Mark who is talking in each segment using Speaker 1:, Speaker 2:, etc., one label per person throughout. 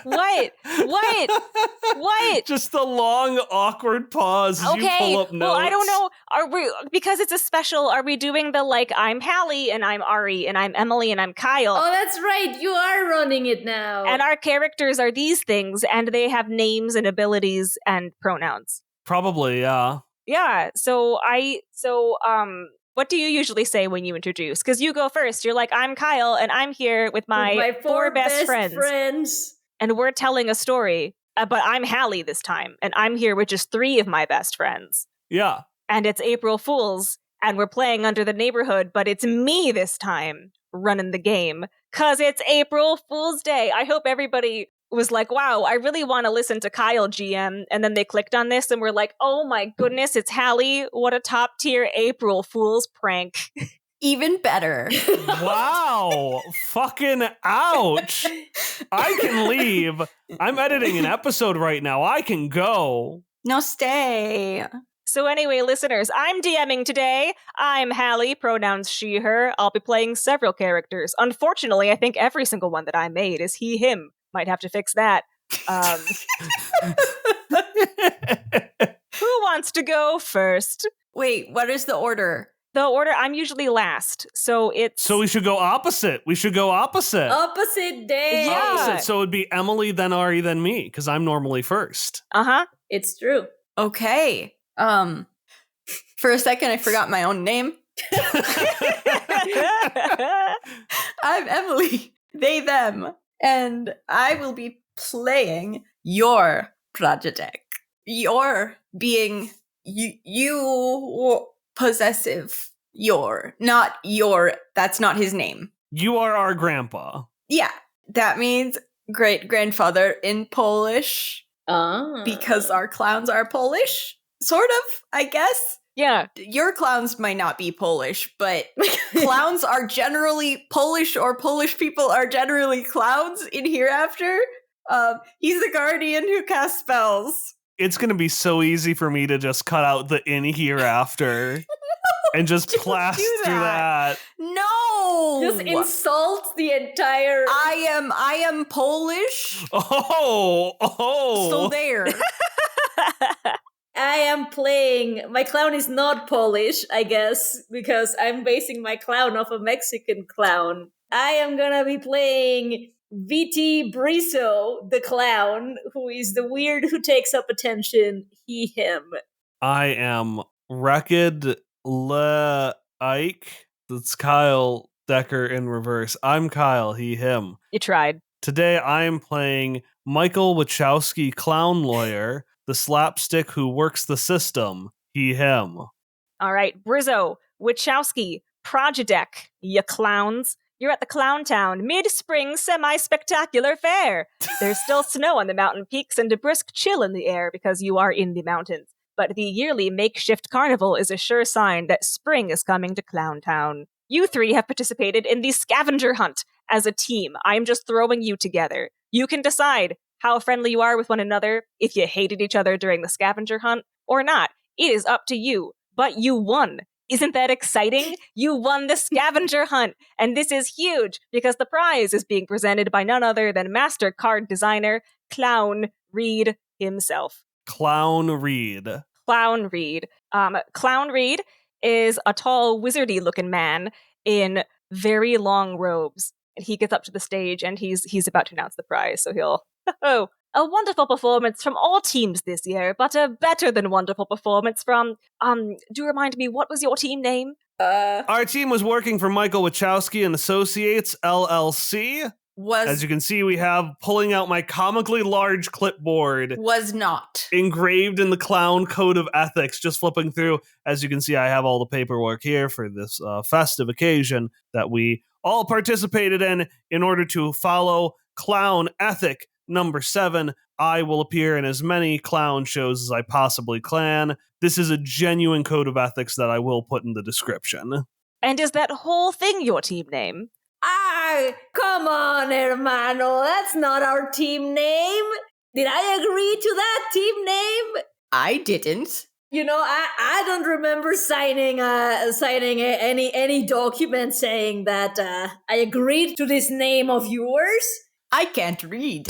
Speaker 1: What?
Speaker 2: Just the long, awkward pause as you pull up notes.
Speaker 1: Well, I don't know. Because it's a special, are we doing the, like, I'm Hallie, and I'm Ari, and I'm Emily, and I'm Kyle?
Speaker 3: Oh, that's right. You are running it now.
Speaker 1: And our characters are these things, and they have names and abilities and pronouns.
Speaker 2: Probably, yeah.
Speaker 1: Yeah, what do you usually say when you introduce? Because you go first. You're like, I'm Kyle, and I'm here with my 4 best friends. And we're telling a story, but I'm Hallie this time, and I'm here with just 3 of my best friends.
Speaker 2: Yeah.
Speaker 1: And it's April Fool's, and we're playing Under the Neighborhood, but it's me this time running the game, because it's April Fool's Day. I hope everybody was like, wow, I really want to listen to Kyle GM, and then they clicked on this and were like, oh my goodness, it's Hallie. What a top tier April Fool's prank.
Speaker 4: Even better.
Speaker 2: Wow. Fucking ouch. I can leave. I'm editing an episode right now. I can go.
Speaker 4: No, stay.
Speaker 1: So anyway, listeners, I'm DMing today. I'm Hallie, pronouns she, her. I'll be playing several characters. Unfortunately, I think every single one that I made is he, him. Might have to fix that. Who wants to go first?
Speaker 4: Wait, what is the order?
Speaker 1: The order, I'm usually last, so it's...
Speaker 2: So we should go opposite.
Speaker 3: Opposite day.
Speaker 1: Yeah.
Speaker 2: Opposite. So it would be Emily, then Ari, then me, because I'm normally first.
Speaker 1: Uh-huh.
Speaker 3: It's true.
Speaker 4: Okay. For a second, I forgot my own name. I'm Emily. They, them. And I will be playing your project. Your being you possessive. Not your. That's not his name.
Speaker 2: You are our grandpa.
Speaker 4: Yeah. That means great grandfather in Polish.
Speaker 3: Ah.
Speaker 4: Because our clowns are Polish. Sort of, I guess.
Speaker 1: Yeah.
Speaker 4: Your clowns might not be Polish, but clowns are generally Polish, or Polish people are generally clowns in Hereafter. He's the guardian who casts spells.
Speaker 2: It's going to be so easy for me to just cut out the in Hereafter and just plaster that.
Speaker 4: No!
Speaker 3: Just insult the entire...
Speaker 4: I am Polish.
Speaker 2: Oh.
Speaker 4: So there.
Speaker 3: I am playing... My clown is not Polish, I guess, because I'm basing my clown off a Mexican clown. I am gonna be playing VT Briso, the clown, who is the weird who takes up attention, he, him.
Speaker 2: I am Rekid Le Ike. That's Kyle Decker in reverse. I'm Kyle, he, him.
Speaker 1: You tried.
Speaker 2: Today I am playing Michael Wachowski, clown lawyer, the slapstick who works the system, he, him.
Speaker 1: All right, Brizzo, Wachowski, Project, ya clowns. You're at the Clowntown mid-spring semi-spectacular fair. There's still snow on the mountain peaks and a brisk chill in the air because you are in the mountains. But the yearly makeshift carnival is a sure sign that spring is coming to Clowntown. You 3 have participated in the scavenger hunt as a team. I'm just throwing you together. You can decide how friendly you are with one another, if you hated each other during the scavenger hunt, or not. It is up to you. But you won. Isn't that exciting? You won the scavenger hunt. And this is huge because the prize is being presented by none other than master card designer Clown Reed himself.
Speaker 2: Clown Reed.
Speaker 1: Clown Reed. Clown Reed is a tall, wizardy-looking man in very long robes. And he gets up to the stage and he's about to announce the prize. So he'll... Oh, a wonderful performance from all teams this year, but a better than wonderful performance from, do remind me, what was your team name?
Speaker 2: Our team was working for Michael Wachowski and Associates, LLC. As you can see, we have pulling out my comically large clipboard.
Speaker 4: Was not.
Speaker 2: Engraved in the clown code of ethics, just flipping through. As you can see, I have all the paperwork here for this festive occasion that we all participated in order to follow clown ethic number 7. I will appear in as many clown shows as I possibly can. This is a genuine code of ethics that I will put in the description.
Speaker 1: And is that whole thing your team name?
Speaker 3: Come on, hermano. That's not our team name. Did I agree to that team name?
Speaker 4: I didn't.
Speaker 3: You know, I don't remember signing any document saying that I agreed to this name of yours.
Speaker 4: I can't read.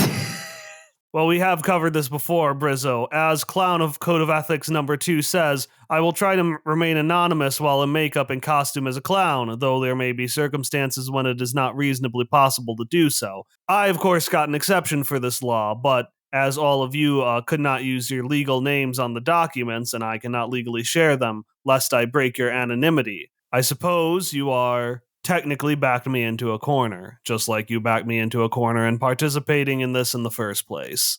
Speaker 2: Well, we have covered this before, Brizzo. As Clown of Code of Ethics number 2 says, I will try to remain anonymous while in makeup and costume as a clown, though there may be circumstances when it is not reasonably possible to do so. I, of course, got an exception for this law, but as all of you could not use your legal names on the documents, and I cannot legally share them, lest I break your anonymity. I suppose you are technically backed me into a corner, just like you backed me into a corner in participating in this in the first place.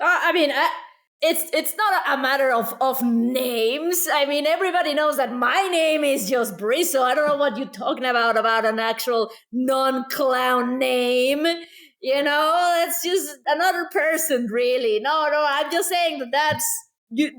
Speaker 3: It's not a matter of names. I mean, everybody knows that my name is just Brisso. I don't know what you're talking about an actual non-clown name. You know, that's just another person, really. No, I'm just saying that's you.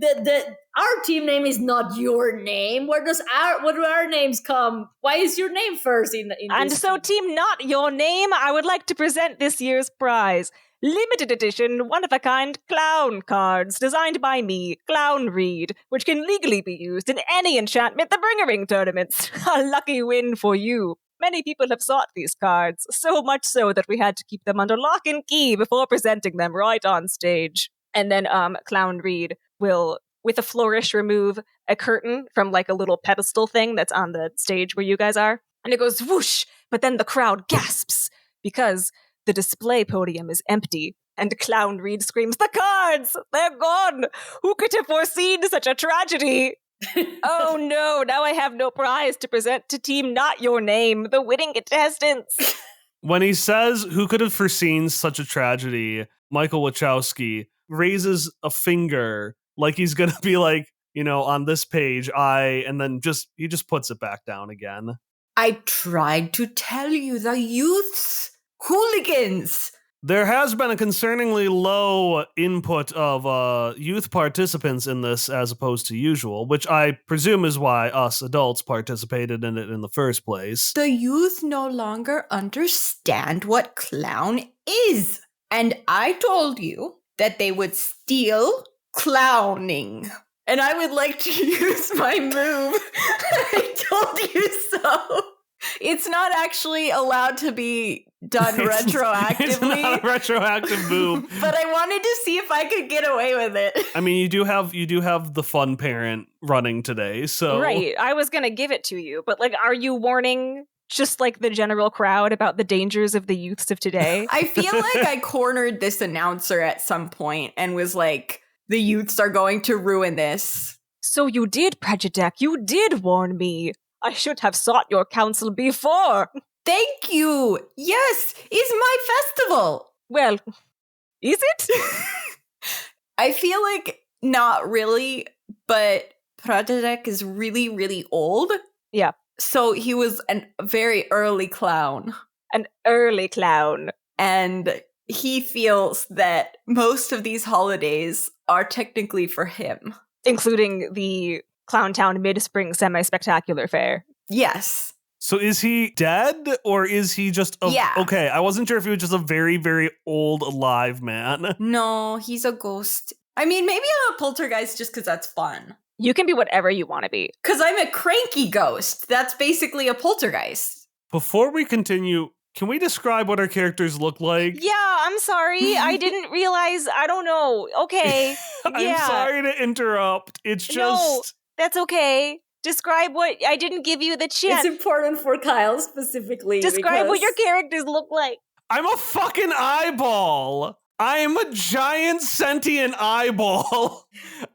Speaker 3: Our team name is not your name. Where do our names come? Why is your name first in
Speaker 1: And
Speaker 3: this
Speaker 1: so,
Speaker 3: team?
Speaker 1: Team Not Your Name, I would like to present this year's prize. Limited edition, one-of-a-kind clown cards designed by me, Clown Reed, which can legally be used in any enchantment the Bring-A-Ring tournaments. A lucky win for you. Many people have sought these cards, so much so that we had to keep them under lock and key before presenting them right on stage. And then Clown Reed will, with a flourish, remove a curtain from like a little pedestal thing that's on the stage where you guys are. And it goes whoosh, but then the crowd gasps because the display podium is empty. And Clown Reed screams, "The cards! They're gone! Who could have foreseen such a tragedy?" Oh no, now I have no prize to present to Team Not Your Name, the winning contestants.
Speaker 2: When he says, who could have foreseen such a tragedy, Michael Wachowski raises a finger like he's going to be like, you know, on this page, and then he just puts it back down again.
Speaker 4: I tried to tell you, the youths, hooligans.
Speaker 2: There has been a concerningly low input of youth participants in this as opposed to usual, which I presume is why us adults participated in it in the first place.
Speaker 4: The youth no longer understand what clown is. And I told you that they would steal clowning. And I would like to use my move. I told you so. It's not actually allowed to be done retroactively.
Speaker 2: It's not a retroactive move.
Speaker 4: But I wanted to see if I could get away with it.
Speaker 2: I mean, you do have the fun parent running today, so
Speaker 1: Right, I was gonna give it to you, but like, are you warning just like the general crowd about the dangers of the youths of today?
Speaker 4: I feel like I cornered this announcer at some point and was like, the youths are going to ruin this.
Speaker 1: So you did, Prejudec, you did warn me. I should have sought your counsel before.
Speaker 4: Thank you. Yes, it's my festival.
Speaker 1: Well, is it?
Speaker 4: I feel like not really, but Prejudec is really, really old.
Speaker 1: Yeah.
Speaker 4: So he was a very early clown.
Speaker 1: An early clown.
Speaker 4: And he feels that most of these holidays are technically for him.
Speaker 1: Including the Clowntown Mid-Spring Semi-Spectacular Fair.
Speaker 4: Yes.
Speaker 2: So is he dead, or is he just
Speaker 4: Yeah.
Speaker 2: Okay, I wasn't sure if he was just a very, very old alive man.
Speaker 4: No, he's a ghost. I mean, maybe I'm a poltergeist just because that's fun.
Speaker 1: You can be whatever you want to be.
Speaker 4: Because I'm a cranky ghost. That's basically a poltergeist.
Speaker 2: Before we continue, can we describe what our characters look like?
Speaker 1: Yeah, I'm sorry. I didn't realize. I don't know. Okay.
Speaker 2: I'm sorry to interrupt. It's just...
Speaker 1: No, that's okay. Describe what... I didn't give you the chance.
Speaker 3: It's important for Kyle specifically.
Speaker 1: Describe what your
Speaker 3: because-
Speaker 1: characters look like.
Speaker 2: I'm a fucking eyeball. I am a giant sentient eyeball.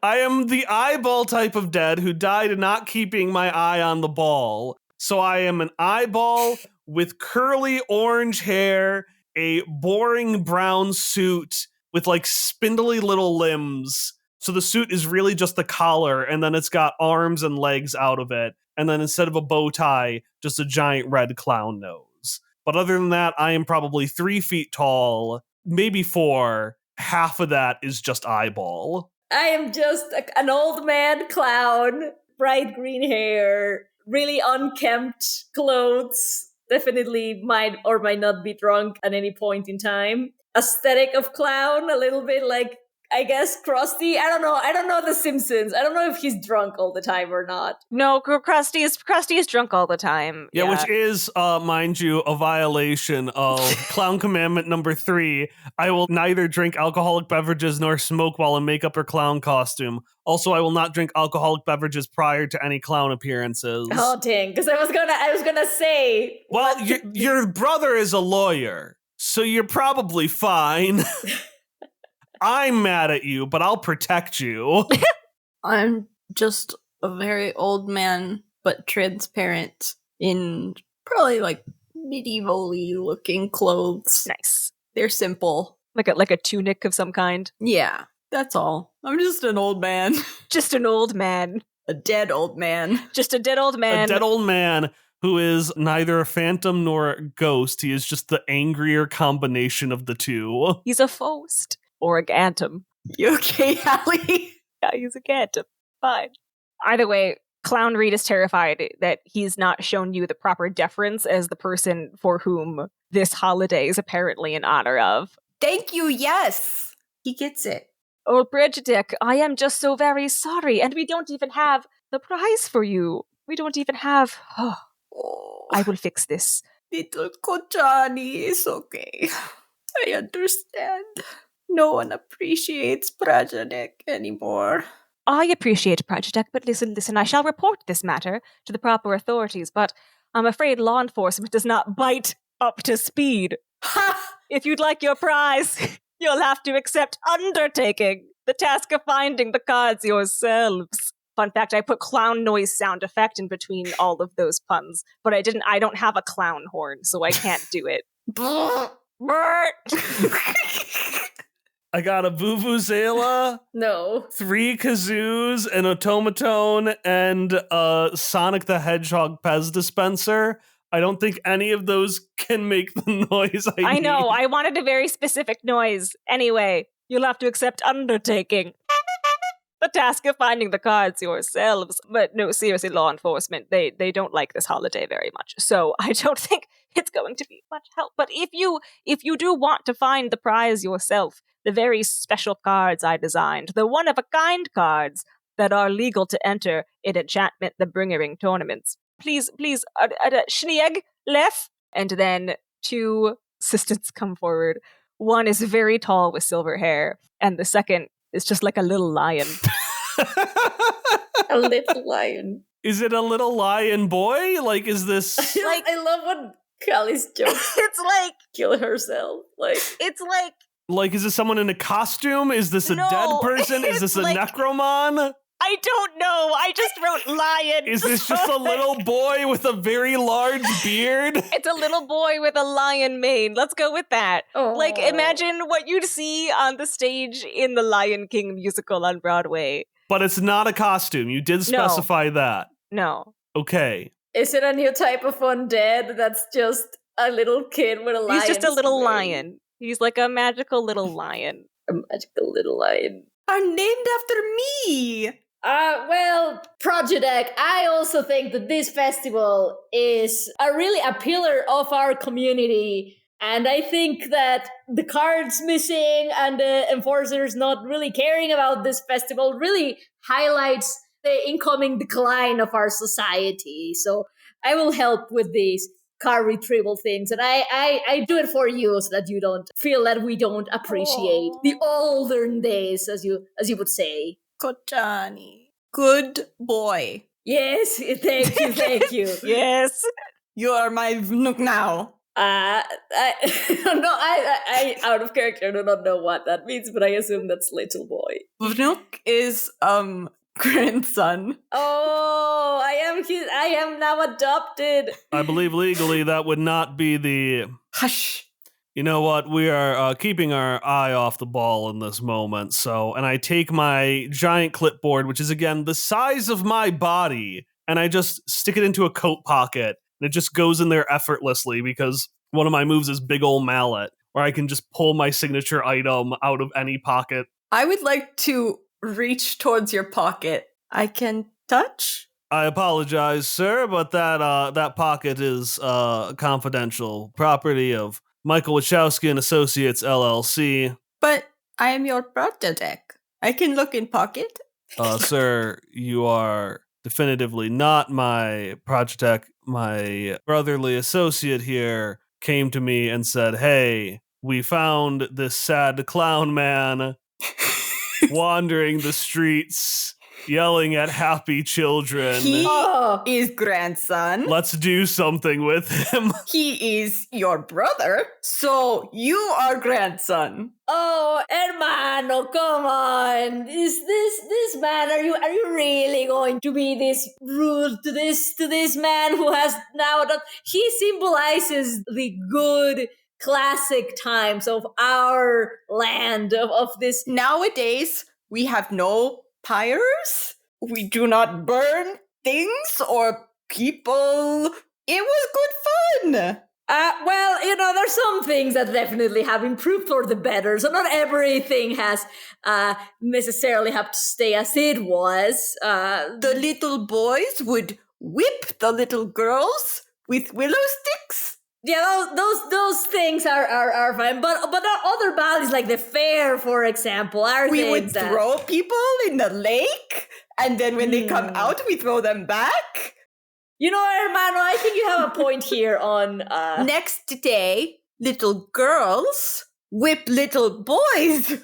Speaker 2: I am the eyeball type of dead who died not keeping my eye on the ball. So I am an eyeball with curly orange hair, a boring brown suit with like spindly little limbs. So the suit is really just the collar, and then it's got arms and legs out of it. And then instead of a bow tie, just a giant red clown nose. But other than that, I am probably 3 feet tall, maybe 4. Half of that is just eyeball.
Speaker 3: I am just an old man clown, bright green hair, really unkempt clothes, definitely might or might not be drunk at any point in time. Aesthetic of clown, a little bit like I guess Krusty. I don't know. I don't know The Simpsons. I don't know if he's drunk all the time or not.
Speaker 1: No, Krusty is drunk all the time.
Speaker 2: Yeah, which is, mind you, a violation of Clown Commandment number 3. I will neither drink alcoholic beverages nor smoke while in makeup or clown costume. Also, I will not drink alcoholic beverages prior to any clown appearances.
Speaker 3: Oh dang! Because I was gonna say.
Speaker 2: Well, your brother is a lawyer, so you're probably fine. I'm mad at you, but I'll protect you.
Speaker 4: I'm just a very old man, but transparent in probably like medieval-y looking clothes.
Speaker 1: Nice.
Speaker 4: They're simple.
Speaker 1: Like a tunic of some kind.
Speaker 4: Yeah, that's all. I'm just an old man.
Speaker 1: Just an old man.
Speaker 4: A dead old man.
Speaker 1: Just a dead old man.
Speaker 2: A dead old man who is neither a phantom nor a ghost. He is just the angrier combination of the two.
Speaker 1: He's a Faust. Or a Gantum.
Speaker 4: You okay, Hallie?
Speaker 1: Yeah, he's a Gantum. Fine. Either way, Clown Reed is terrified that he's not shown you the proper deference as the person for whom this holiday is apparently in honor of.
Speaker 4: Thank you, yes! He gets it.
Speaker 1: Oh, Bridget, I am just so very sorry, and we don't even have the prize for you. We don't even have...
Speaker 4: Oh,
Speaker 1: I will fix this.
Speaker 4: little Kochani is okay. I understand. No one appreciates Prajanek anymore.
Speaker 1: I appreciate Project, but listen, I shall report this matter to the proper authorities, but I'm afraid law enforcement does not bite up to speed.
Speaker 4: Ha!
Speaker 1: If you'd like your prize, you'll have to accept undertaking, the task of finding the cards yourselves. Fun fact, I put clown noise sound effect in between all of those puns, but I don't have a clown horn, so I can't do it.
Speaker 2: I got a Vuvuzela,
Speaker 3: No.
Speaker 2: 3 kazoos, an automaton, and a Sonic the Hedgehog Pez dispenser. I don't think any of those can make the noise I need.
Speaker 1: know, I wanted a very specific noise. Anyway, you'll have to accept undertaking. The task of finding the cards yourselves. But no, seriously, law enforcement, they don't like this holiday very much. So I don't think it's going to be much help. But if you do want to find the prize yourself, the very special cards I designed, the one-of-a-kind cards that are legal to enter in Enchantment the Bringering tournaments. Please, Schneeg, Lef. And then 2 assistants come forward. One is very tall with silver hair, and the second is just like a little lion.
Speaker 3: A little lion.
Speaker 2: Is it a little lion boy? Like, is this...
Speaker 3: Like, I love when Kallie's joke.
Speaker 1: It's like...
Speaker 3: Kill herself. Like...
Speaker 1: It's like...
Speaker 2: Like, is this someone in a costume? Is this a
Speaker 1: No,
Speaker 2: dead person? Is this a
Speaker 1: like-
Speaker 2: necromon?
Speaker 1: I don't know. I just wrote lion.
Speaker 2: Is this just a little boy with a very large beard?
Speaker 1: It's a little boy with a lion mane. Let's go with that.
Speaker 3: Oh.
Speaker 1: Like, imagine what you'd see on the stage in the Lion King musical on Broadway.
Speaker 2: But it's not a costume. You did specify that.
Speaker 1: No.
Speaker 2: Okay.
Speaker 3: Is it a new type of undead that's just a little kid with a lion?
Speaker 1: He's just a little
Speaker 3: mane?
Speaker 1: lion. He's like a magical little lion.
Speaker 3: A magical little lion.
Speaker 4: Are named after me.
Speaker 3: Well, Project, I also think that this festival is really a pillar of our community. And I think that the cards missing and the enforcers not really caring about this festival really highlights the incoming decline of our society. So I will help with these card retrieval things. And I do it for you so that you don't feel that we don't appreciate the olden days, as you would say.
Speaker 4: Kochani. Good boy.
Speaker 3: Yes, thank you.
Speaker 1: Yes.
Speaker 4: You are my vnuk now.
Speaker 3: I out of character, I do not know what that means, but I assume that's little boy.
Speaker 4: Vnuk is, grandson.
Speaker 3: Oh, I am now adopted.
Speaker 2: I believe legally that would not be the...
Speaker 4: Hush.
Speaker 2: You know what? We are keeping our eye off the ball in this moment. So, and I take my giant clipboard, which is again the size of my body, and I just stick it into a coat pocket. And it just goes in there effortlessly because one of my moves is big ol' mallet, where I can just pull my signature item out of any pocket.
Speaker 4: I would like to reach towards your pocket. I can touch?
Speaker 2: I apologize, sir, but that pocket is confidential property of Michael Wachowski and Associates, LLC.
Speaker 4: But I am your Project. I can look in pocket.
Speaker 2: Sir, you are definitively not my Project. My brotherly associate here came to me and said, hey, we found this sad clown man wandering the streets, yelling at happy children.
Speaker 4: He
Speaker 3: Oh.
Speaker 4: is grandson.
Speaker 2: Let's do something with him.
Speaker 4: He is your brother, so you are grandson.
Speaker 3: Oh, hermano, come on! Is this man? Are you really going to be this rude to this man who has now done? He symbolizes the good classic times of our land of this.
Speaker 4: Nowadays, we have no pyres. We do not burn things or people. It was good fun.
Speaker 3: Well, there's some things that definitely have improved for the better. So not everything has necessarily have to stay as it was.
Speaker 4: The little boys would whip the little girls with willow sticks.
Speaker 3: Yeah, those things are fine. But other values like the fair, for example, are
Speaker 4: We
Speaker 3: things
Speaker 4: would
Speaker 3: that
Speaker 4: throw people in the lake, and then when they come out, we throw them back.
Speaker 3: You know, hermano, I think you have a point here on
Speaker 4: Next day, little girls whip little boys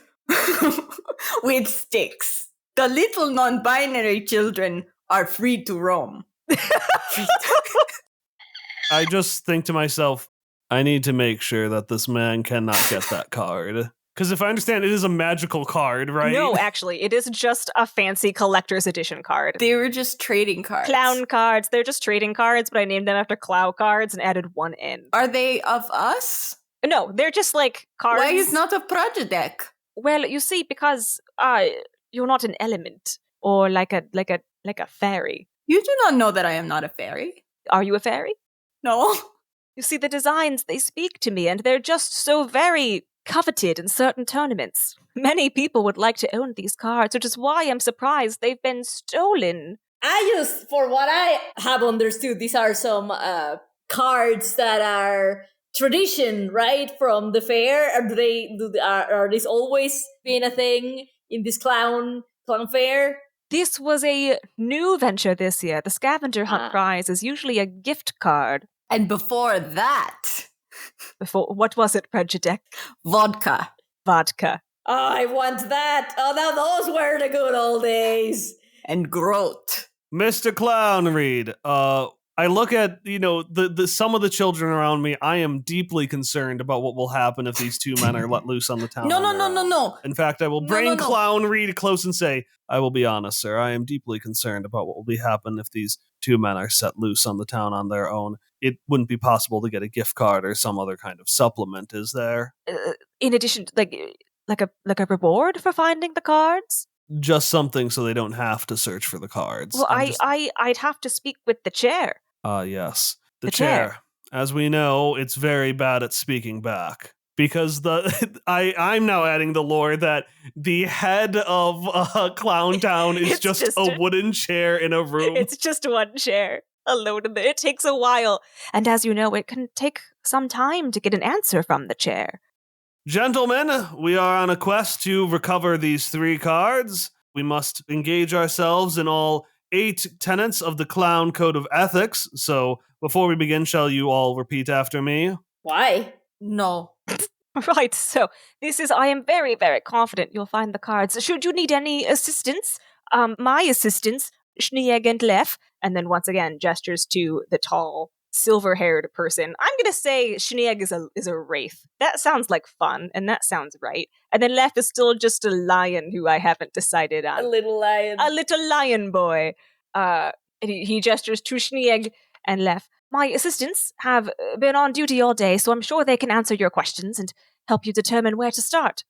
Speaker 4: with sticks. The little non-binary children are free to roam.
Speaker 2: I just think to myself, I need to make sure that this man cannot get that card. Because if I understand, it is a magical card, right?
Speaker 1: No, actually, it is just a fancy collector's edition card.
Speaker 4: They were just trading cards.
Speaker 1: Clown cards. They're just trading cards, but I named them after Clow cards and added one in.
Speaker 4: Are they of us?
Speaker 1: No, they're just like cards.
Speaker 4: Why is not a Project?
Speaker 1: Well, you see, because you're not an element or like a fairy.
Speaker 4: You do not know that I am not a fairy.
Speaker 1: Are you a fairy?
Speaker 4: No.
Speaker 1: You see, the designs, they speak to me, and they're just so very coveted in certain tournaments. Many people would like to own these cards, which is why I'm surprised they've been stolen.
Speaker 3: for what I have understood, these are some cards that are tradition, right, from the fair. Are these always been a thing in this clown fair?
Speaker 1: This was a new venture this year. The scavenger hunt prize is usually a gift card.
Speaker 4: And before that,
Speaker 1: What was it, Prejudice?
Speaker 4: vodka.
Speaker 1: Vodka.
Speaker 3: Oh, I want that. Oh, now those were the good old days.
Speaker 4: And growth.
Speaker 2: Mr. Clown Reed, I look at, the some of the children around me. I am deeply concerned about what will happen if these two men are let loose on the town.
Speaker 4: No.
Speaker 2: In fact, I will bring Clown Reed close and say, I will be honest, sir. I am deeply concerned about what will happen if these two men are set loose on the town on their own. It wouldn't be possible to get a gift card or some other kind of supplement, is there?
Speaker 1: In addition, like a reward for finding the cards?
Speaker 2: Just something so they don't have to search for the cards.
Speaker 1: Well, I'd have to speak with the chair.
Speaker 2: Yes. The
Speaker 1: chair.
Speaker 2: chair. As we know, it's very bad at speaking back. Because I'm now adding the lore that the head of Clowntown is just a wooden chair in a room.
Speaker 1: It's just one chair alone in there. It takes a while. And as you know, it can take some time to get an answer from the chair.
Speaker 2: Gentlemen, we are on a quest to recover these 3 cards. We must engage ourselves in all 8 tenets of the Clown Code of Ethics. So before we begin, shall you all repeat after me?
Speaker 3: Why?
Speaker 4: No.
Speaker 1: Right, so I am very, very confident you'll find the cards. Should you need any assistance, my assistants, Schneeg and Lef, and then once again gestures to the tall, silver-haired person. I'm gonna say Schneeg is a wraith. That sounds like fun, and that sounds right. And then Lef is still just a lion who I haven't decided on.
Speaker 3: A little lion.
Speaker 1: A little lion boy. And he gestures to Schneeg and Lef. My assistants have been on duty all day, so I'm sure they can answer your questions and help you determine where to start.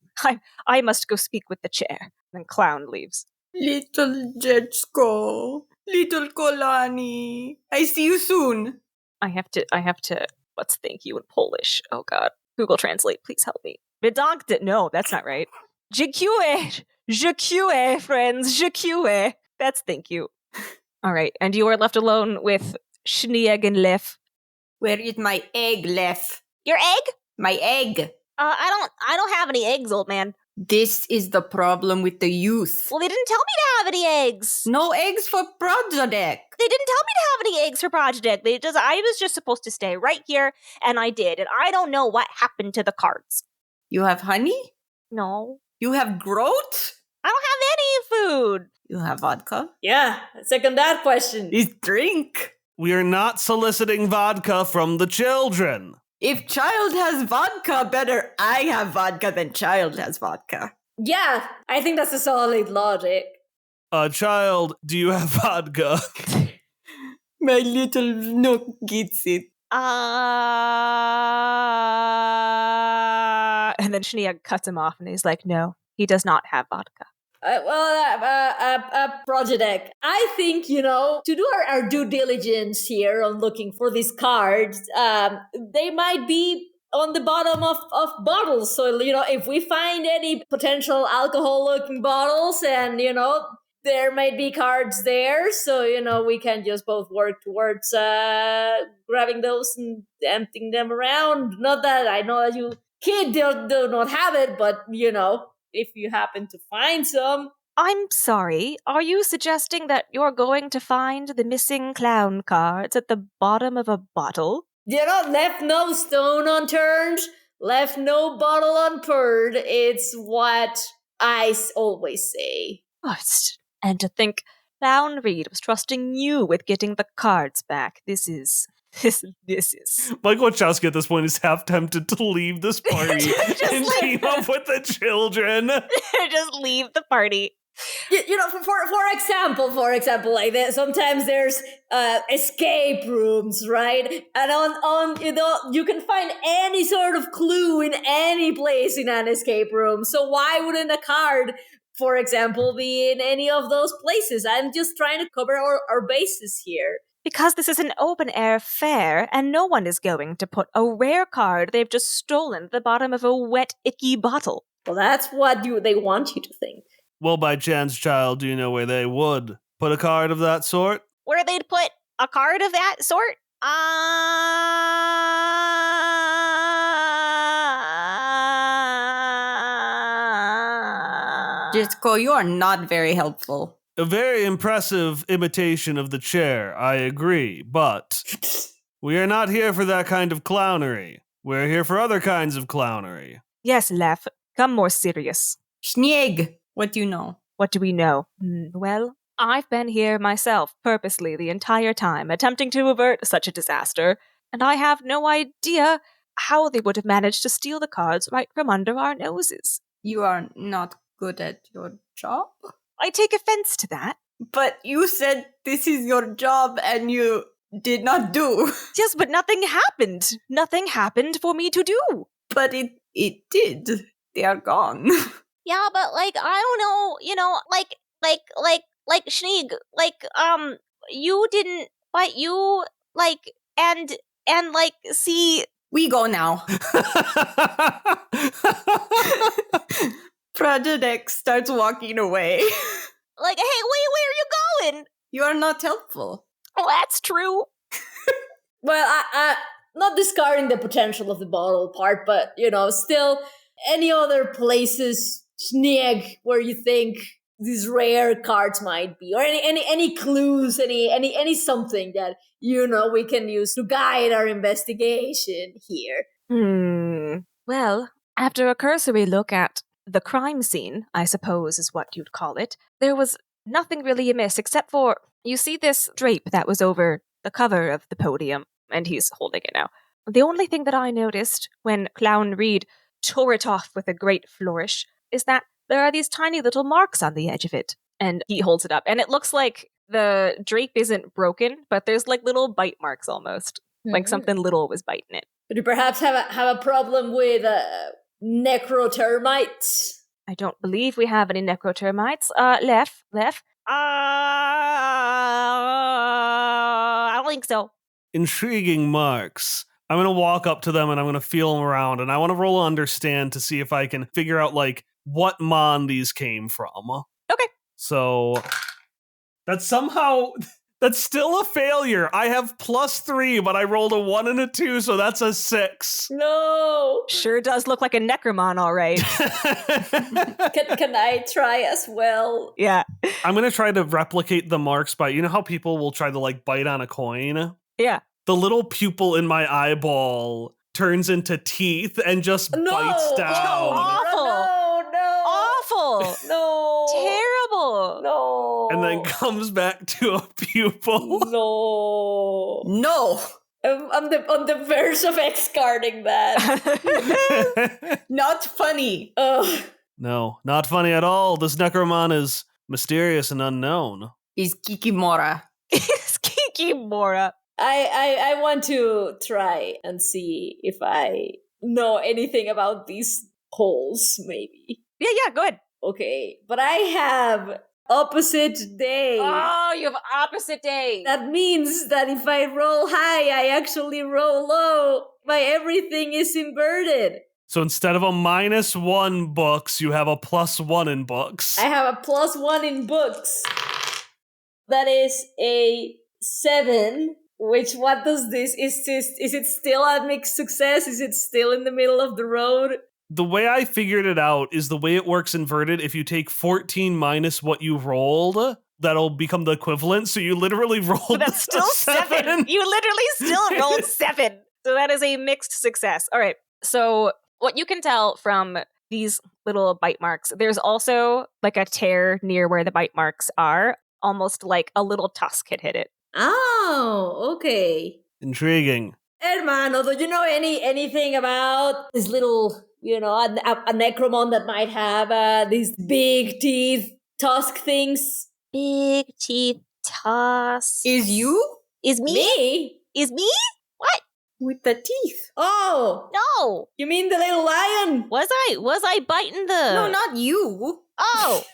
Speaker 1: I must go speak with the chair. Then Clown leaves.
Speaker 4: Little Jetsko. Little Kolani. I see you soon.
Speaker 1: I have to, what's thank you in Polish? Oh God. Google Translate, please help me. Bedankte, no, that's not right. Dziękuję, friends, dziękuję. That's thank you. All right, and you are left alone with Schneeg and Lef.
Speaker 4: Where is my egg, Lef?
Speaker 1: Your egg?
Speaker 4: My egg.
Speaker 1: I don't have any eggs, old man.
Speaker 4: This is the problem with the youth.
Speaker 1: Well, they didn't tell me to have any eggs.
Speaker 4: No eggs for Project.
Speaker 1: They didn't tell me to have any eggs for Project. I was just supposed to stay right here, and I did. And I don't know what happened to the cards.
Speaker 4: You have honey?
Speaker 1: No.
Speaker 4: You have growth?
Speaker 1: I don't have any food.
Speaker 4: You have vodka?
Speaker 3: Yeah, second that question.
Speaker 4: Is drink?
Speaker 2: We are not soliciting vodka from the children.
Speaker 4: If child has vodka, better I have vodka than child has vodka.
Speaker 3: Yeah, I think that's a solid logic.
Speaker 2: Child, do you have vodka?
Speaker 4: My little nook gets it.
Speaker 1: And then Shneag cuts him off, and he's like, no, he does not have vodka.
Speaker 3: Project. I think, to do our due diligence here on looking for these cards, they might be on the bottom of bottles. So, if we find any potential alcohol-looking bottles and, there might be cards there. So, we can just both work towards grabbing those and emptying them around. Not that I know that you kid do not have it, but, if you happen to find some.
Speaker 1: I'm sorry, are you suggesting that you're going to find the missing clown cards at the bottom of a bottle?
Speaker 3: Left no stone unturned, left no bottle unpurred. It's what I always say.
Speaker 1: And to think Clown Reed was trusting you with getting the cards back. This is...
Speaker 2: Mike Wachowski at this point is half tempted to leave this party and team up with the children.
Speaker 1: Just leave the party.
Speaker 3: For example, like that, sometimes there's escape rooms, right? And on you can find any sort of clue in any place in an escape room. So why wouldn't a card, for example, be in any of those places? I'm just trying to cover our bases here.
Speaker 1: Because this is an open-air fair, and no one is going to put a rare card they've just stolen at the bottom of a wet, icky bottle.
Speaker 3: Well, that's what they want you to think.
Speaker 2: Well, by chance, child, do you know where they would put a card of that sort?
Speaker 1: Where they'd put a card of that sort?
Speaker 4: Jitsuko, you are not very helpful.
Speaker 2: A very impressive imitation of the chair, I agree, but we are not here for that kind of clownery. We're here for other kinds of clownery.
Speaker 1: Yes, Lef, come more serious.
Speaker 4: Shneag, what do you know?
Speaker 1: What do we know? Well, I've been here myself, purposely, the entire time, attempting to avert such a disaster, and I have no idea how they would have managed to steal the cards right from under our noses.
Speaker 4: You are not good at your job?
Speaker 1: I take offense to that.
Speaker 4: But you said this is your job and you did not do.
Speaker 1: Yes, but nothing happened. Nothing happened for me to do.
Speaker 4: But it did. They are gone.
Speaker 1: Yeah, but I don't know, Shneag, you didn't, but you, see.
Speaker 4: We go now. Project X starts walking away.
Speaker 1: Hey, where are you going?
Speaker 4: You are not helpful.
Speaker 1: Oh, that's true.
Speaker 3: Well, I not discarding the potential of the bottle part, but, still, any other places, Shneag, where you think these rare cards might be, or any clues, any something that, we can use to guide our investigation here.
Speaker 1: Well, after a cursory look at the crime scene, I suppose is what you'd call it, there was nothing really amiss except for, you see this drape that was over the cover of the podium, and he's holding it now. The only thing that I noticed when Clown Reed tore it off with a great flourish is that there are these tiny little marks on the edge of it. And he holds it up, and it looks like the drape isn't broken, but there's little bite marks almost. Like something little was biting it.
Speaker 3: Could you perhaps have a problem with necrotermites?
Speaker 1: I don't believe we have any necrotermites. Lef. I don't think so.
Speaker 2: Intriguing marks. I'm going to walk up to them and I'm going to feel them around, and I want to roll understand to see if I can figure out what mon these came from.
Speaker 1: Okay.
Speaker 2: So that's somehow That's still a failure. I have +3, but I rolled a 1 and a 2, so that's a 6.
Speaker 3: No.
Speaker 1: Sure does look like a Necromon, all right.
Speaker 3: Can I try as well?
Speaker 1: Yeah.
Speaker 2: I'm going to try to replicate the marks by, you know how people will try to like bite on a coin?
Speaker 1: Yeah.
Speaker 2: The little pupil in my eyeball turns into teeth and just bites down.
Speaker 1: Awful.
Speaker 3: No.
Speaker 1: Awful.
Speaker 3: No.
Speaker 1: Terrible.
Speaker 3: No.
Speaker 2: And then comes back to a pupil.
Speaker 3: No.
Speaker 4: No,
Speaker 3: I'm on the verge of discarding that.
Speaker 4: not funny.
Speaker 3: Ugh.
Speaker 2: No, not funny at all. This Necromon is mysterious and unknown.
Speaker 4: Is Kikimora.
Speaker 1: It's Kikimora.
Speaker 3: I want to try and see if I know anything about these holes, maybe.
Speaker 1: Yeah, go ahead.
Speaker 3: Okay, but I have opposite day.
Speaker 1: Oh, you have opposite days.
Speaker 3: That means that if I roll high, I actually roll low. My everything is inverted.
Speaker 2: So instead of a -1 books, you have a +1 in books.
Speaker 3: I have a +1 in books. That is a 7. Which, what does this? Is it still a mixed success? Is it still in the middle of the road?
Speaker 2: The way I figured it out is the way it works inverted. If you take 14 minus what you rolled, that'll become the equivalent. So you literally rolled
Speaker 1: But that's still
Speaker 2: a
Speaker 1: 7. You literally still rolled 7. So that is a mixed success. All right. So what you can tell from these little bite marks, there's also like a tear near where the bite marks are, almost like a little tusk had hit it.
Speaker 3: Oh, okay.
Speaker 2: Intriguing.
Speaker 3: Hermano, do you know anything about this little, a Necromon that might have these big teeth, tusk things?
Speaker 1: Big teeth tusk.
Speaker 4: Is you?
Speaker 1: Is me?
Speaker 3: Me?
Speaker 1: Is me? What?
Speaker 4: With the teeth.
Speaker 3: Oh,
Speaker 1: No.
Speaker 3: you mean the little lion?
Speaker 1: Was I biting the
Speaker 4: No, not you.
Speaker 1: Oh,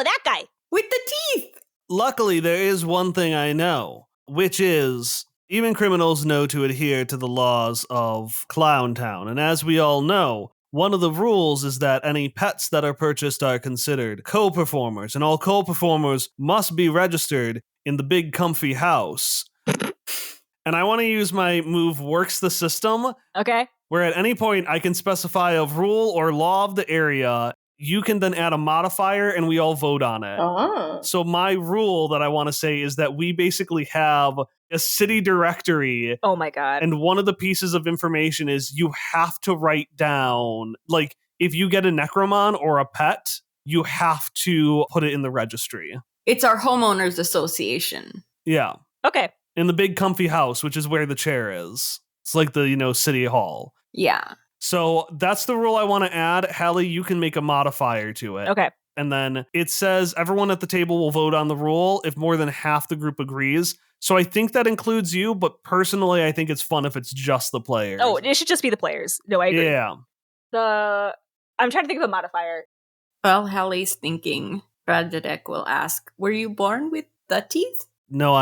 Speaker 1: that guy.
Speaker 4: With the teeth.
Speaker 2: Luckily, there is one thing I know, which is even criminals know to adhere to the laws of Clowntown. And as we all know, one of the rules is that any pets that are purchased are considered co-performers, and all co-performers must be registered in the big comfy house. And I want to use my move Works the System,
Speaker 1: Okay.
Speaker 2: where at any point I can specify a rule or law of the area. You can then add a modifier and we all vote on it.
Speaker 3: Oh.
Speaker 2: So my rule that I want to say is that we basically have a city directory,
Speaker 1: Oh my god.
Speaker 2: and one of the pieces of information is you have to write down, like, if you get a Necromon or a pet, you have to put it in the registry.
Speaker 4: It's our homeowners association.
Speaker 2: Yeah.
Speaker 1: Okay.
Speaker 2: In the big comfy house, which is where the chair is. It's like the, city hall.
Speaker 4: Yeah.
Speaker 2: So that's the rule I want to add. Hallie, you can make a modifier to it.
Speaker 1: Okay.
Speaker 2: And then it says everyone at the table will vote on the rule if more than half the group agrees. So I think that includes you, but personally, I think it's fun if it's just the players.
Speaker 1: Oh, it should just be the players. No, I agree.
Speaker 2: Yeah.
Speaker 1: I'm trying to think of a modifier.
Speaker 4: Well, Hallie's thinking. Radadek will ask, were you born with the teeth?
Speaker 2: No,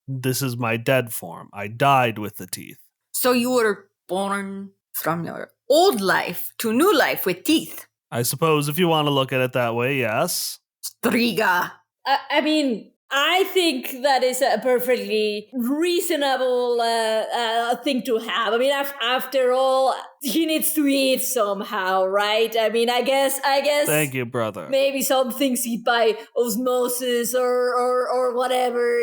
Speaker 2: this is my dead form. I died with the teeth.
Speaker 4: So you were born from your old life to new life with teeth.
Speaker 2: I suppose if you want to look at it that way, yes.
Speaker 4: Striga.
Speaker 3: I mean, I think that is a perfectly reasonable thing to have. I mean, after all, he needs to eat somehow, right? I mean, I guess.
Speaker 2: Thank you, brother.
Speaker 3: Maybe some things eat by osmosis or whatever,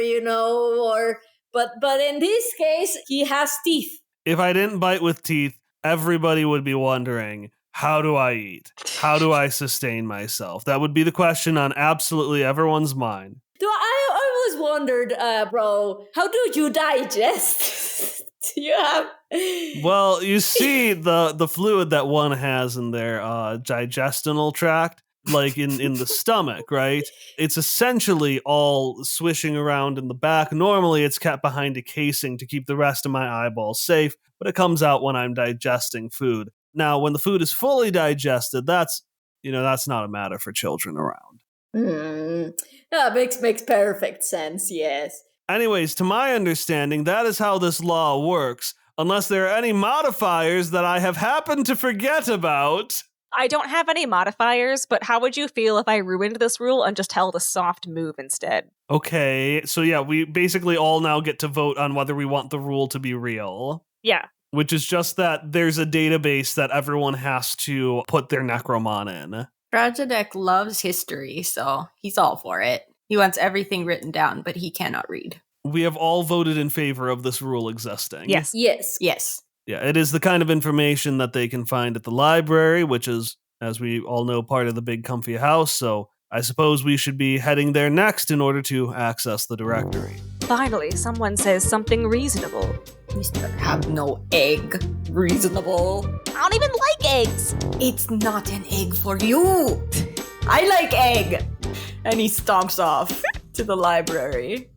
Speaker 3: but in this case, he has teeth.
Speaker 2: If I didn't bite with teeth, everybody would be wondering, how do I eat? How do I sustain myself? That would be the question on absolutely everyone's mind.
Speaker 3: I always wondered, bro, how do you digest? Do you have...
Speaker 2: Well, you see the fluid that one has in their digestional tract, like in the stomach, right? It's essentially all swishing around in the back. Normally, it's kept behind a casing to keep the rest of my eyeballs safe, but it comes out when I'm digesting food. Now, when the food is fully digested, that's not a matter for children around.
Speaker 3: That makes perfect sense, yes.
Speaker 2: Anyways, to my understanding, that is how this law works, unless there are any modifiers that I have happened to forget about.
Speaker 1: I don't have any modifiers, but how would you feel if I ruined this rule and just held a soft move instead?
Speaker 2: Okay, so yeah, we basically all now get to vote on whether we want the rule to be real.
Speaker 1: Yeah.
Speaker 2: Which is just that there's a database that everyone has to put their Necromon in.
Speaker 4: Project loves history, so he's all for it. He wants everything written down, but he cannot read.
Speaker 2: We have all voted in favor of this rule existing.
Speaker 1: Yes.
Speaker 3: Yes.
Speaker 4: Yes.
Speaker 2: Yeah, it is the kind of information that they can find at the library, which is, as we all know, part of the big comfy house, so I suppose we should be heading there next in order to access the directory.
Speaker 1: Finally, someone says something reasonable.
Speaker 4: Mr. Have no egg. Reasonable.
Speaker 1: I don't even like eggs.
Speaker 4: It's not an egg for you. I like egg. And he stomps off to the library.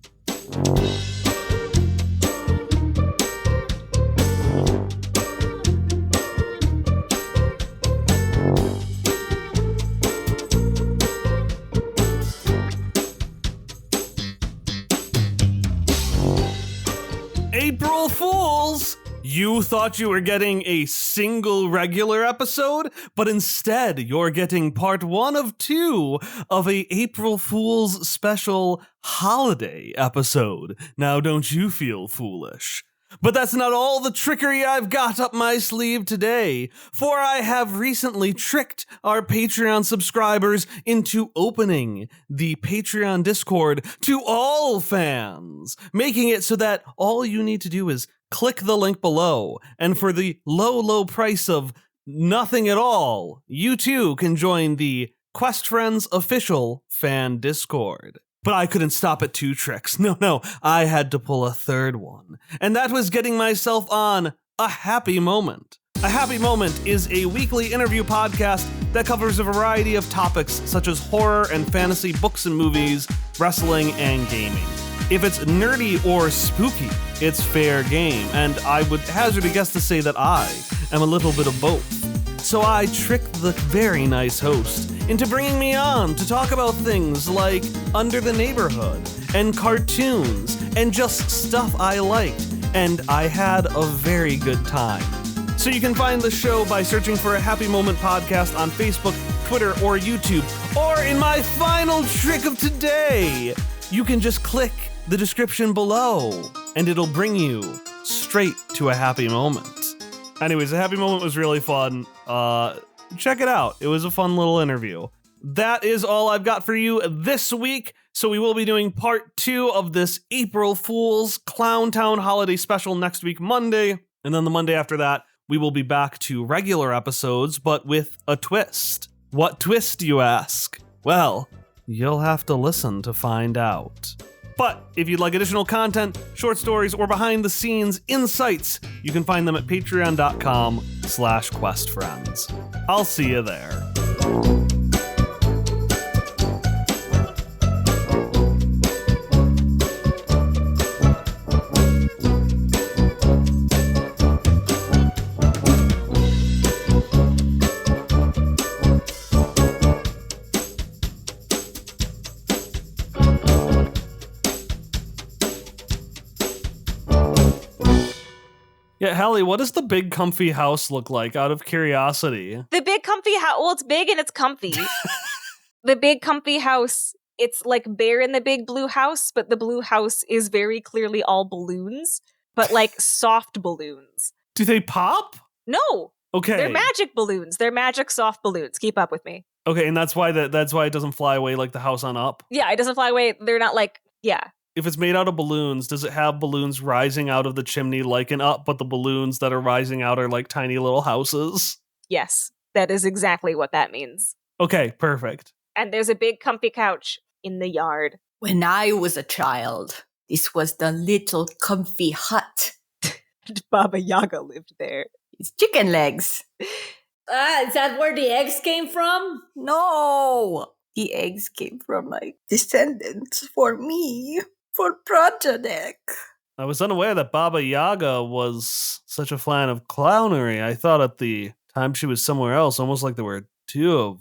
Speaker 2: April Fools! You thought you were getting a single regular episode, but instead you're getting part 1 of 2 of a April Fool's special holiday episode. Now don't you feel foolish? But that's not all the trickery I've got up my sleeve today, for I have recently tricked our Patreon subscribers into opening the Patreon Discord to all fans, making it so that all you need to do is click the link below, and for the low price of nothing at all, you too can join the Quest Friends official fan Discord. But I couldn't stop at 2 tricks. No, I had to pull a third one. And that was getting myself on A Happy Moment. A Happy Moment is a weekly interview podcast that covers a variety of topics such as horror and fantasy books and movies, wrestling, and gaming. If it's nerdy or spooky, it's fair game, and I would hazard a guess to say that I am a little bit of both. So I tricked the very nice host into bringing me on to talk about things like Under the Neighborhood and cartoons and just stuff I liked, and I had a very good time. So you can find the show by searching for A Happy Moment Podcast on Facebook, Twitter, or YouTube, or in my final trick of today, you can just click the description below and it'll bring you straight to A Happy Moment. Anyways, A Happy Moment was really fun. Check it out. It was a fun little interview. That is all I've got for you this week. So we will be doing part 2 of this April Fool's Clowntown holiday special next week, Monday. And then the Monday after that, we will be back to regular episodes, but with a twist. What twist, you ask? Well, you'll have to listen to find out. But if you'd like additional content, short stories, or behind-the-scenes insights, you can find them at patreon.com/questfriends. I'll see you there. Yeah, Hallie, what does the big comfy house look like, out of curiosity?
Speaker 1: The big comfy house, well, it's big and it's comfy. The big comfy house, it's like Bear in the Big Blue House, but the blue house is very clearly all balloons, but like soft balloons.
Speaker 2: Do they pop?
Speaker 1: No.
Speaker 2: Okay.
Speaker 1: They're magic balloons. They're magic soft balloons. Keep up with me.
Speaker 2: Okay, and that's why it doesn't fly away like the house on Up?
Speaker 1: Yeah, it doesn't fly away. They're not like, yeah.
Speaker 2: If it's made out of balloons, does it have balloons rising out of the chimney like an Up, but the balloons that are rising out are like tiny little houses?
Speaker 1: Yes, that is exactly what that means.
Speaker 2: Okay, perfect.
Speaker 1: And there's a big comfy couch in the yard.
Speaker 4: When I was a child, this was the little comfy hut.
Speaker 1: Baba Yaga lived there.
Speaker 4: It's chicken legs.
Speaker 3: Is that where the eggs came from?
Speaker 4: No! The eggs came from my descendants for me, for Project.
Speaker 2: I was unaware that Baba Yaga was such a fan of clownery. I thought at the time she was somewhere else, almost like there were 2 of.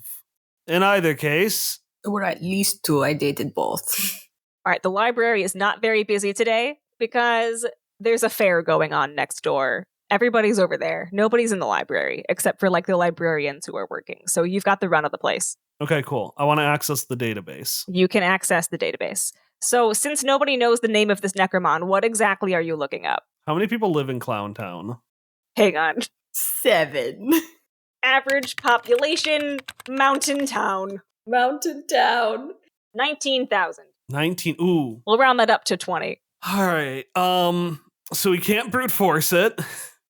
Speaker 2: In either case,
Speaker 4: There were at least 2. I dated both.
Speaker 1: All right, the library is not very busy today because there's a fair going on next door. Everybody's over there. Nobody's in the library, except for like the librarians who are working. So you've got the run of the place.
Speaker 2: Okay, cool. I want to access the database.
Speaker 1: You can access the database. So since nobody knows the name of this Necromon, what exactly are you looking up?
Speaker 2: How many people live in Clowntown?
Speaker 1: Hang on.
Speaker 4: 7.
Speaker 1: Average population, mountain town.
Speaker 3: Mountain town.
Speaker 1: 19,000.
Speaker 2: 19. Ooh.
Speaker 1: We'll round that up to 20.
Speaker 2: All right. So we can't brute force it.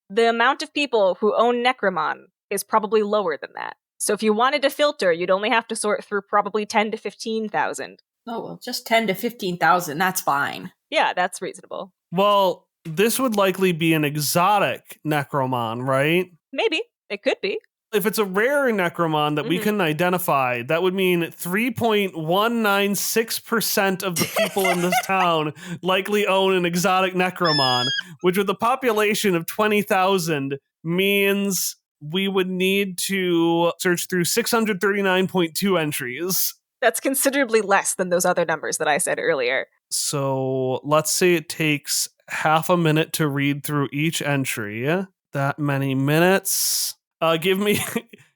Speaker 1: The amount of people who own Necromon is probably lower than that. So if you wanted to filter, you'd only have to sort through probably 10 to 15,000.
Speaker 4: Oh, well, just 10 to 15,000. That's fine.
Speaker 1: Yeah, that's reasonable.
Speaker 2: Well, this would likely be an exotic Necromon, right?
Speaker 1: Maybe. It could be.
Speaker 2: If it's a rare Necromon that we can identify, that would mean 3.196% of the people in this town likely own an exotic Necromon, which with a population of 20,000 means we would need to search through 639.2 entries.
Speaker 1: That's considerably less than those other numbers that I said earlier.
Speaker 2: So let's say it takes half a minute to read through each entry. That many minutes. Give me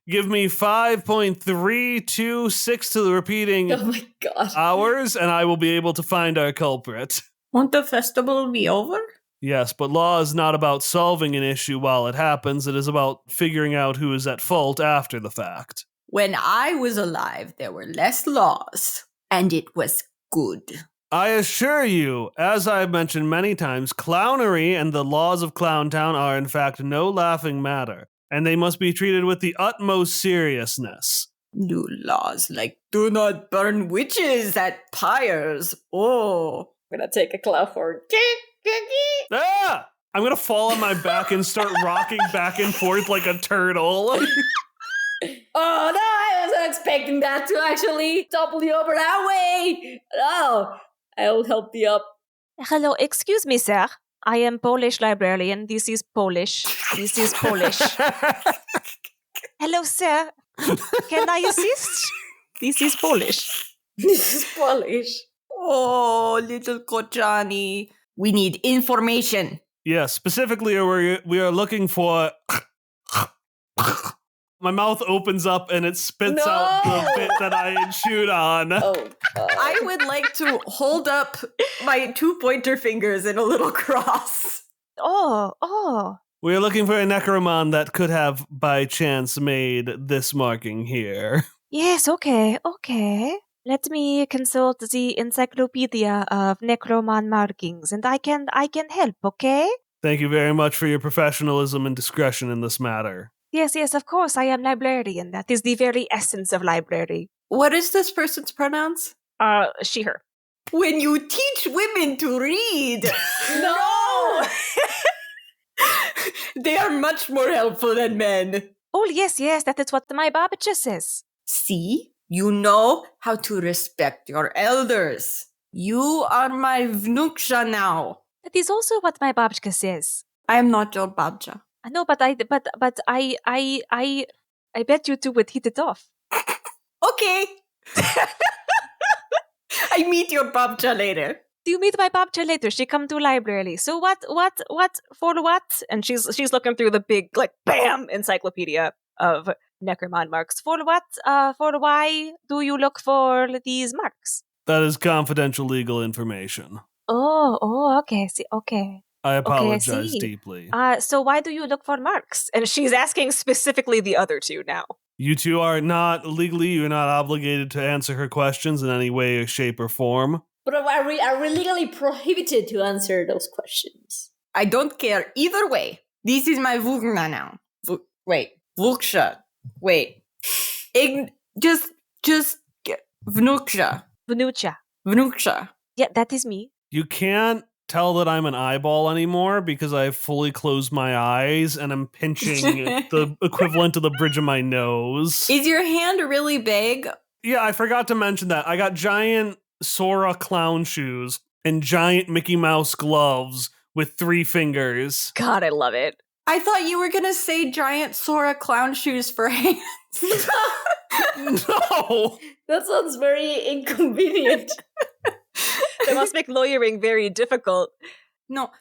Speaker 2: 5.326 to the repeating
Speaker 3: Oh my god.
Speaker 2: hours, and I will be able to find our culprit.
Speaker 4: Won't the festival be over?
Speaker 2: Yes, but law is not about solving an issue while it happens. It is about figuring out who is at fault after the fact.
Speaker 4: When I was alive, there were less laws, and it was good.
Speaker 2: I assure you, as I've mentioned many times, clownery and the laws of Clowntown are in fact no laughing matter, and they must be treated with the utmost seriousness.
Speaker 4: New laws like do not burn witches at pyres. Oh.
Speaker 3: I'm gonna take a clown horn.
Speaker 2: Ah! I'm gonna fall on my back and start rocking back and forth like a turtle.
Speaker 3: Oh no, I wasn't expecting that to actually topple you over that way. Oh, I'll help you up.
Speaker 1: Hello, excuse me, sir. I am Polish librarian. This is Polish. This is Polish. Hello, sir. Can I assist? This is Polish.
Speaker 3: This is Polish.
Speaker 4: Oh, little Kochani. We need information.
Speaker 2: Yeah, specifically we are looking for... My mouth opens up and it spits out the bit that I had chewed on.
Speaker 3: Oh, God.
Speaker 4: I would like to hold up my 2 pointer fingers in a little cross.
Speaker 1: Oh.
Speaker 2: We're looking for a Necromon that could have, by chance, made this marking here.
Speaker 1: Yes, okay. Let me consult the encyclopedia of Necromon markings, and I can help, okay?
Speaker 2: Thank you very much for your professionalism and discretion in this matter.
Speaker 1: Yes, of course, I am librarian. That is the very essence of library.
Speaker 4: What is this person's pronouns?
Speaker 1: She, her.
Speaker 4: When you teach women to read.
Speaker 3: No!
Speaker 4: They are much more helpful than men.
Speaker 1: Oh, yes, that is what my babcha says.
Speaker 4: See? You know how to respect your elders. You are my vnuksha now.
Speaker 1: That is also what my babka says.
Speaker 4: I am not your babja.
Speaker 1: No, but I bet you two would hit it off.
Speaker 4: Okay. I meet your babja later.
Speaker 1: You meet my babcha later. She come to library. So what, for what? And she's looking through the big, like, bam, encyclopedia of Necromon marks. For what? For why do you look for these marks?
Speaker 2: That is confidential legal information.
Speaker 1: Oh, okay. See, okay.
Speaker 2: I apologize
Speaker 1: see.
Speaker 2: deeply.
Speaker 1: So why do you look for marks? And she's asking specifically the other two now.
Speaker 2: You two are not legally, you're not obligated to answer her questions in any way, shape, or form.
Speaker 3: But are we legally prohibited to answer those questions?
Speaker 4: I don't care either way. This is my vugna now. Wait. Vuksha. Wait. Just vnuksha.
Speaker 1: Vnucha. Yeah, that is me.
Speaker 2: You can't tell that I'm an eyeball anymore because I've fully closed my eyes and I'm pinching the equivalent of the bridge of my nose.
Speaker 4: Is your hand really big?
Speaker 2: Yeah, I forgot to mention that. I got giant Sora clown shoes and giant Mickey Mouse gloves with 3 fingers.
Speaker 1: God, I love it.
Speaker 4: I thought you were going to say giant Sora clown shoes for hands.
Speaker 2: No!
Speaker 3: That sounds very inconvenient.
Speaker 1: That must make lawyering very difficult.
Speaker 4: No,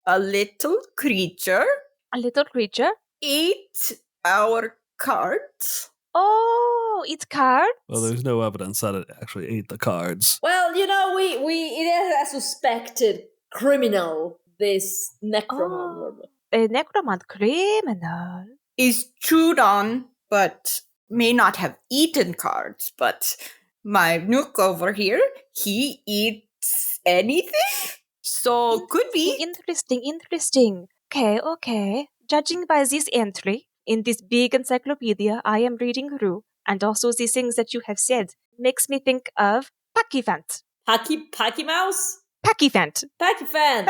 Speaker 4: a little creature
Speaker 1: A little creature.
Speaker 4: ate our cards.
Speaker 1: Oh, it's cards.
Speaker 2: Well, there's no evidence that it actually ate the cards.
Speaker 3: Well, you know, it is a suspected criminal, this necromant.
Speaker 1: A necromant criminal.
Speaker 4: Is chewed on, but may not have eaten cards. But my nook over here, he eats anything. So could be.
Speaker 1: Interesting. Okay. Judging by this entry in this big encyclopedia I am reading through, and also the things that you have said, makes me think of Pakifant.
Speaker 3: Packy Mouse?
Speaker 1: Pakifant.
Speaker 3: Packy-fan.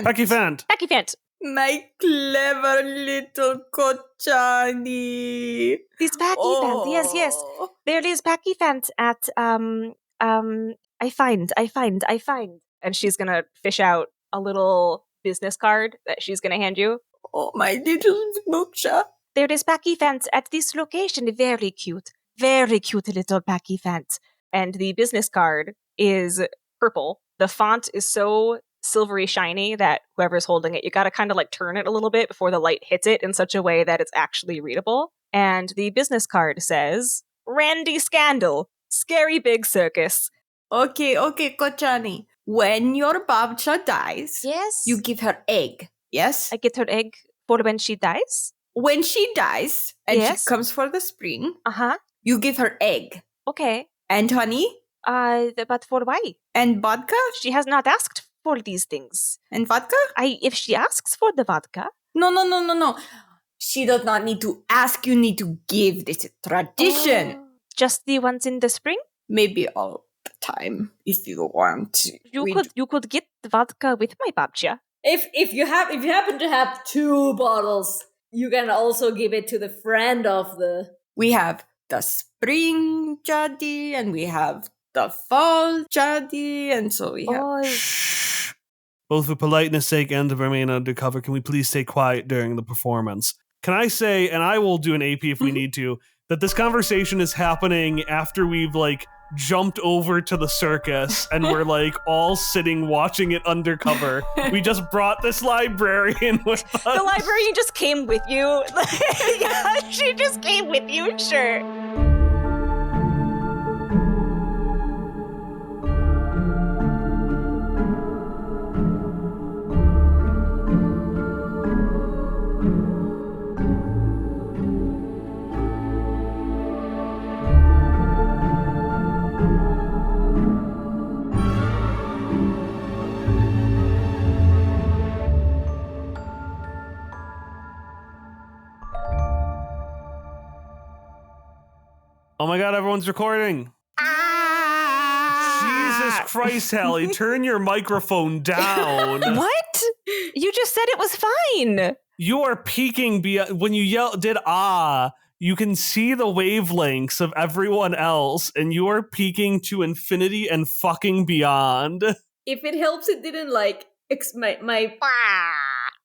Speaker 2: Pakifant.
Speaker 4: My clever little Kochani.
Speaker 1: This Pakifant, yes. There is Pakifant at I find. And she's gonna fish out a little business card that she's gonna hand you.
Speaker 4: Oh, my little Moksha.
Speaker 1: There is Pakifant at this location. Very cute little Pakifant. And the business card is purple. The font is so silvery shiny that whoever's holding it, you gotta kind of like turn it a little bit before the light hits it in such a way that it's actually readable. And the business card says, Randy Scandal, Scary Big Circus.
Speaker 4: Okay, Kochani. When your Babcha dies,
Speaker 1: Yes.
Speaker 4: you give her egg. Yes?
Speaker 1: I get her egg for when she dies.
Speaker 4: When she dies and
Speaker 1: Yes.
Speaker 4: she comes for the spring,
Speaker 1: Uh-huh.
Speaker 4: you give her egg.
Speaker 1: Okay.
Speaker 4: And honey?
Speaker 1: But for why?
Speaker 4: And vodka?
Speaker 1: She has not asked for these things.
Speaker 4: And vodka?
Speaker 1: If she asks for the vodka.
Speaker 4: No. She does not need to ask. You need to give. This is tradition.
Speaker 1: Oh, just the ones in the spring?
Speaker 4: Maybe all the time if you want.
Speaker 1: You could get the vodka with my babcha.
Speaker 3: If you happen to have 2 bottles, you can also give it to the friend of the.
Speaker 4: We have the spring jadi and we have the fall jadi, and so we have.
Speaker 2: Shh. Both for politeness' sake and to remain undercover, can we please stay quiet during the performance? Can I say, and I will do an AP if we need to, that this conversation is happening after we've like jumped over to the circus and we're like all sitting watching it undercover. We just brought this librarian with us.
Speaker 1: The librarian just came with you. Yeah, she just came with you, sure.
Speaker 2: Oh my god, everyone's recording. Jesus Christ, Hallie, turn your microphone down.
Speaker 1: What? You just said it was fine.
Speaker 2: You are peaking beyond. When you did you can see the wavelengths of everyone else, and you are peaking to infinity and fucking beyond.
Speaker 3: If it helps, it didn't like my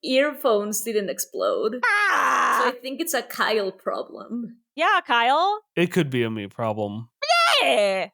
Speaker 3: earphones didn't explode. So I think it's a Kyle problem.
Speaker 1: Yeah, Kyle.
Speaker 2: It could be a me problem.
Speaker 1: Yeah.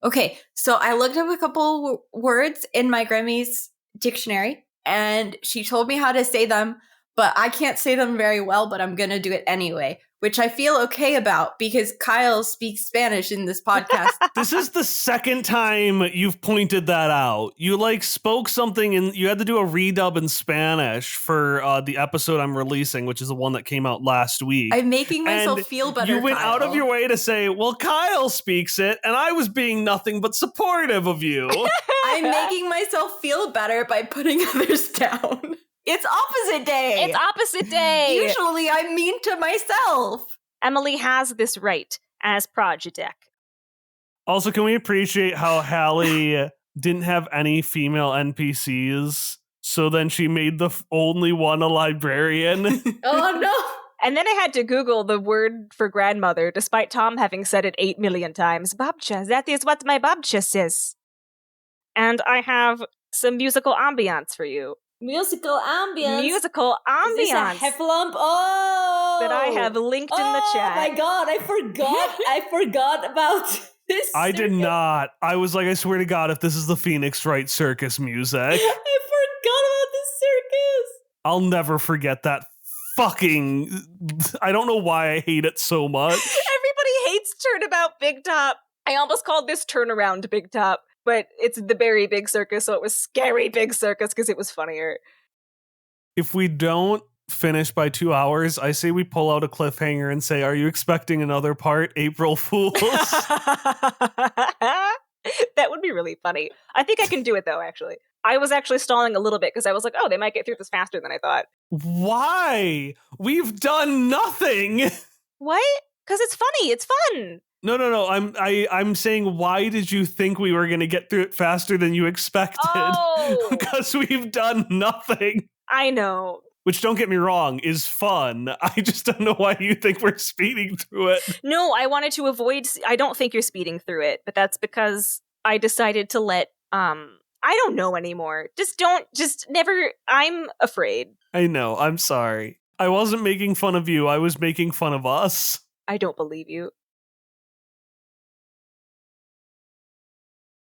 Speaker 4: Okay, so I looked up a couple words in my Grammy's dictionary, and she told me how to say them, but I can't say them very well, but I'm going to do it anyway, which I feel okay about because Kyle speaks Spanish in this podcast.
Speaker 2: This is the second time you've pointed that out. You like spoke something and you had to do a redub in Spanish for the episode I'm releasing, which is the one that came out last week.
Speaker 4: I'm making myself
Speaker 2: And
Speaker 4: feel better,
Speaker 2: You went
Speaker 4: Kyle.
Speaker 2: out of your way to say, well, Kyle speaks it, and I was being nothing but supportive of you.
Speaker 4: I'm making myself feel better by putting others down. It's opposite day.
Speaker 1: It's opposite day.
Speaker 4: Usually I'm mean to myself.
Speaker 1: Emily has this right as Project.
Speaker 2: Also, can we appreciate how Hallie didn't have any female NPCs, so then she made the only one a librarian?
Speaker 3: Oh no!
Speaker 1: And then I had to Google the word for grandmother, despite Tom having said it 8 million times. Babcha, that is what my babcha says. And I have some musical ambiance for you.
Speaker 3: Musical ambience.
Speaker 1: Musical
Speaker 3: Is this a
Speaker 1: ambiance
Speaker 3: heffalump? Oh!
Speaker 1: that I have linked in the chat.
Speaker 3: Oh my god, I forgot. I forgot about This
Speaker 2: I did
Speaker 3: circus-
Speaker 2: not. I was like, I swear to God, if this is the Phoenix Wright circus music,
Speaker 3: I forgot about this circus.
Speaker 2: I'll never forget that fucking. I don't know why I hate it so much.
Speaker 1: Everybody hates Turnabout Big Top. I almost called this Turnaround Big Top, but it's the Berry Big Circus, so it was Scary Big Circus because it was funnier.
Speaker 2: If we don't finish by 2 hours, I say we pull out a cliffhanger and say, are you expecting another part, April Fools?
Speaker 1: That would be really funny. I think I can do it, though, actually. I was actually stalling a little bit because I was like, oh, they might get through this faster than I thought.
Speaker 2: Why? We've done nothing.
Speaker 1: What? Because it's funny. It's fun.
Speaker 2: No. I'm saying, why did you think we were going to get through it faster than you expected?
Speaker 1: Oh.
Speaker 2: Because we've done nothing.
Speaker 1: I know.
Speaker 2: Which, don't get me wrong, is fun. I just don't know why you think we're speeding through it.
Speaker 1: No, I wanted to avoid. I don't think you're speeding through it, but that's because I decided to let. I don't know anymore. Just never. I'm afraid.
Speaker 2: I know. I'm sorry. I wasn't making fun of you. I was making fun of us.
Speaker 1: I don't believe you.